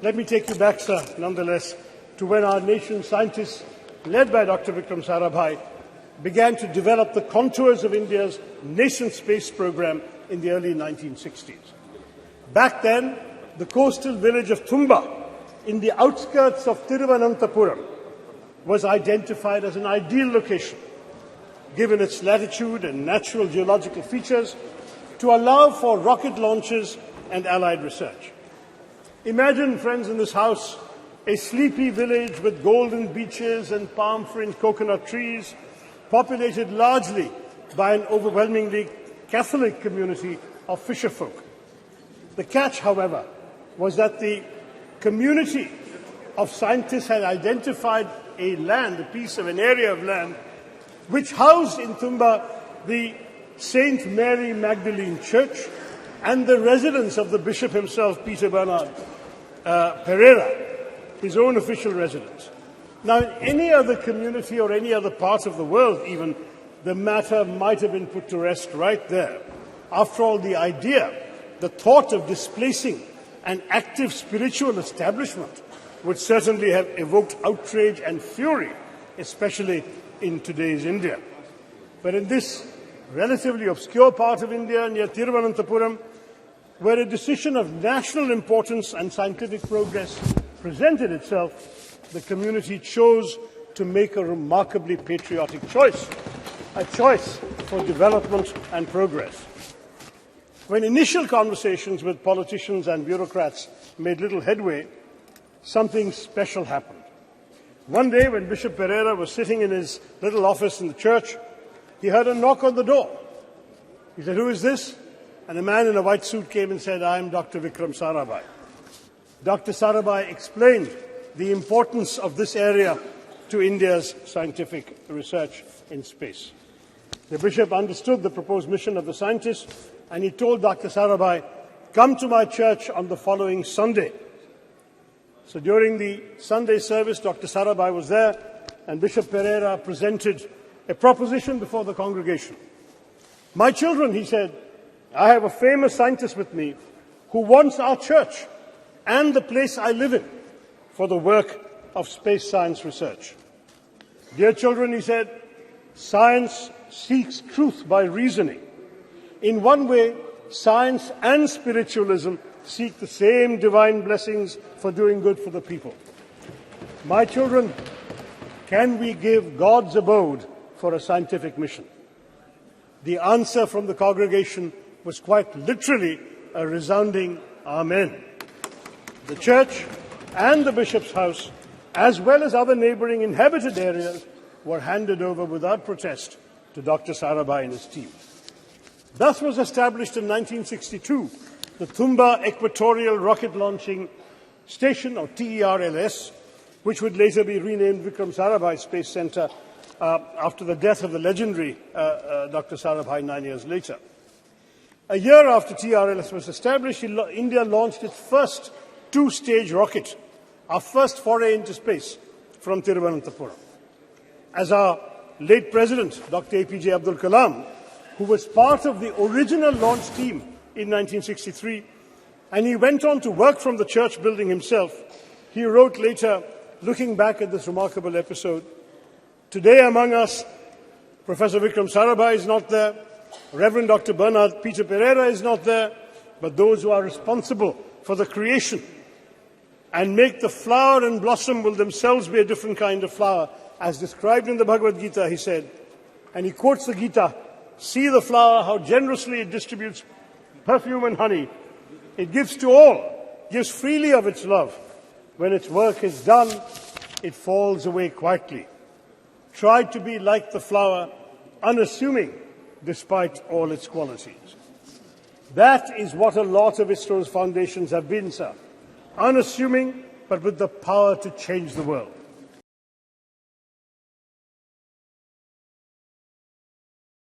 let me take you back, sir, nonetheless, to when our nation's scientists, led by Dr. Vikram Sarabhai, began to develop the contours of India's nascent space program in the early 1960s. Back then, the coastal village of Thumba, in the outskirts of Thiruvananthapuram, was identified as an ideal location, given its latitude and natural geological features, to allow for rocket launches and allied research. Imagine, friends in this House, a sleepy village with golden beaches and palm-fringed coconut trees, populated largely by an overwhelmingly Catholic community of fisherfolk. The catch, however, was that the community of scientists had identified a piece of an area of land, which housed in Thumba the St. Mary Magdalene Church and the residence of the bishop himself, Peter Bernard Pereira, his own official residence. Now, in any other community or any other part of the world, even, the matter might have been put to rest right there. After all, the thought of displacing an active spiritual establishment would certainly have evoked outrage and fury, especially in today's India. But in this relatively obscure part of India near Thiruvananthapuram, where a decision of national importance and scientific progress presented itself, the community chose to make a remarkably patriotic choice, a choice for development and progress. When initial conversations with politicians and bureaucrats made little headway, something special happened. One day, when Bishop Pereira was sitting in his little office in the church, he heard a knock on the door. He said, "Who is this?" And a man in a white suit came and said, "I am Dr. Vikram Sarabhai." Dr. Sarabhai explained the importance of this area to India's scientific research in space. The bishop understood the proposed mission of the scientists, and he told Dr. Sarabhai, "Come to my church on the following Sunday." So during the Sunday service, Dr. Sarabhai was there, and Bishop Pereira presented a proposition before the congregation. "My children," he said, "I have a famous scientist with me who wants our church and the place I live in for the work of space science research. Dear children," he said, "science seeks truth by reasoning. In one way, science and spiritualism seek the same divine blessings for doing good for the people. My children, can we give God's abode for a scientific mission?" The answer from the congregation was quite literally a resounding Amen. The church and the bishop's house, as well as other neighbouring inhabited areas, were handed over without protest to Dr. Sarabhai and his team. Thus was established in 1962 the Thumba Equatorial Rocket Launching Station, or TERLS, which would later be renamed Vikram Sarabhai Space Centre after the death of the legendary Dr. Sarabhai 9 years later. A year after TRLS was established, India launched its first two-stage rocket, our first foray into space, from Thiruvananthapuram. As our late President, Dr. APJ Abdul Kalam, who was part of the original launch team in 1963, and he went on to work from the church building himself, he wrote later, looking back at this remarkable episode, "Today among us, Professor Vikram Sarabhai is not there, Reverend Dr. Bernard Peter Pereira is not there, but those who are responsible for the creation and make the flower and blossom will themselves be a different kind of flower, as described in the Bhagavad Gita," he said. And he quotes the Gita, "See the flower, how generously it distributes perfume and honey. It gives to all, gives freely of its love. When its work is done, it falls away quietly. Try to be like the flower, unassuming despite all its qualities." That is what a lot of Isro's foundations have been, sir. Unassuming, but with the power to change the world.